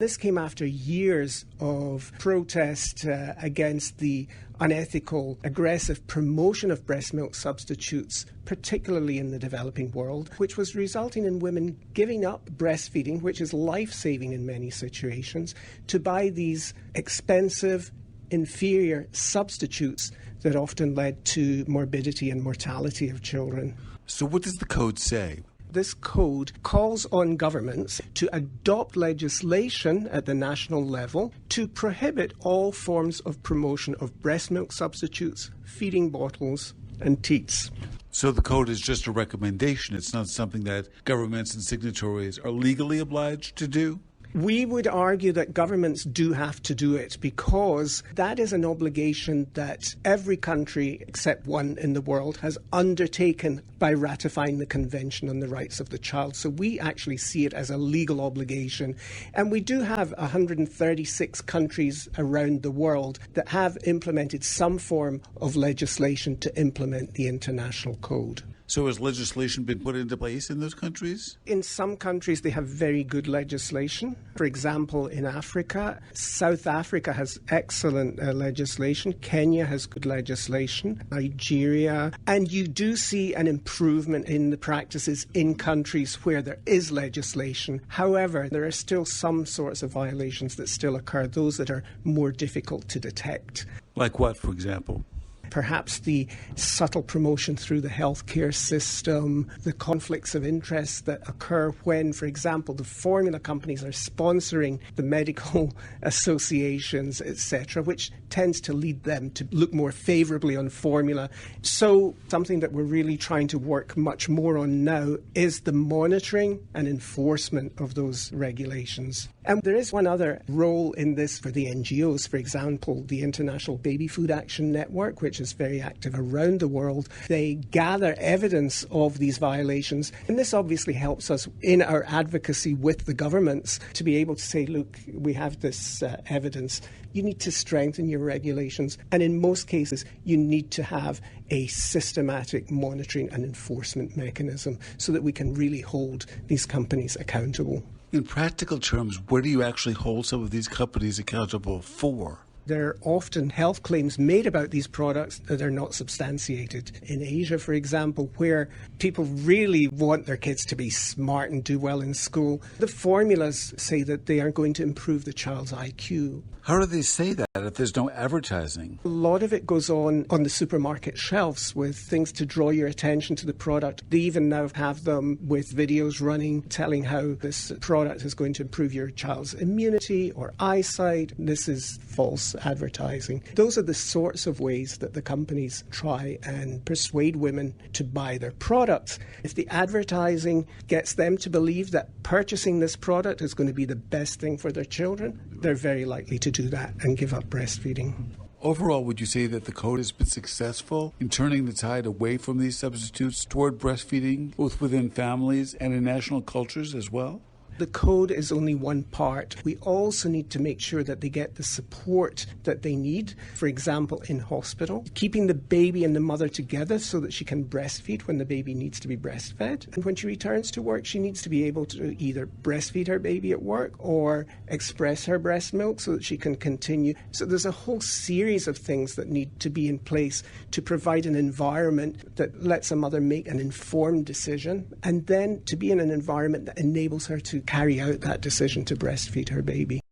This came after years of protest against the unethical, aggressive promotion of breast milk substitutes, particularly in the developing world, which was resulting in women giving up breastfeeding, which is life-saving in many situations, to buy these expensive, inferior substitutes that often led to morbidity and mortality of children. So what does the code say? This code calls on governments to adopt legislation at the national level to prohibit all forms of promotion of breast milk substitutes, feeding bottles, and teats. So the code is just a recommendation. It's not something that governments and signatories are legally obliged to do? We would argue that governments do have to do it because that is an obligation that every country except one in the world has undertaken by ratifying the Convention on the Rights of the Child. So we actually see it as a legal obligation. And we do have 136 countries around the world that have implemented some form of legislation to implement the international code. So has legislation been put into place in those countries? In some countries, they have very good legislation. For example, in Africa, South Africa has excellent legislation. Kenya has good legislation. Nigeria. And you do see an improvement in the practices in countries where there is legislation. However, there are still some sorts of violations that still occur, those that are more difficult to detect. Like what, for example? Perhaps the subtle promotion through the healthcare system, the conflicts of interest that occur when, for example, the formula companies are sponsoring the medical associations, etc., which tends to lead them to look more favourably on formula. So something that we're really trying to work much more on now is the monitoring and enforcement of those regulations. And there is one other role in this for the NGOs, for example, the International Baby Food Action Network, which is very active around the world. They gather evidence of these violations, and this obviously helps us in our advocacy with the governments to be able to say, look, we have this evidence. You need to strengthen your regulations, and in most cases, you need to have a systematic monitoring and enforcement mechanism so that we can really hold these companies accountable. In practical terms, where do you actually hold some of these companies accountable for? There are often health claims made about these products that are not substantiated. In Asia, for example, where people really want their kids to be smart and do well in school, the formulas say that they are going to improve the child's IQ. How do they say that if there's no advertising? A lot of it goes on the supermarket shelves with things to draw your attention to the product. They even now have them with videos running telling how this product is going to improve your child's immunity or eyesight. This is false advertising. Those are the sorts of ways that the companies try and persuade women to buy their products. If the advertising gets them to believe that purchasing this product is going to be the best thing for their children, they're very likely to do that and give up breastfeeding. Overall, would you say that the code has been successful in turning the tide away from these substitutes toward breastfeeding, both within families and in national cultures as well? The code is only one part. We also need to make sure that they get the support that they need, for example, in hospital, keeping the baby and the mother together so that she can breastfeed when the baby needs to be breastfed. And when she returns to work, she needs to be able to either breastfeed her baby at work or express her breast milk so that she can continue. So there's a whole series of things that need to be in place to provide an environment that lets a mother make an informed decision, and then to be in an environment that enables her to carry out that decision to breastfeed her baby.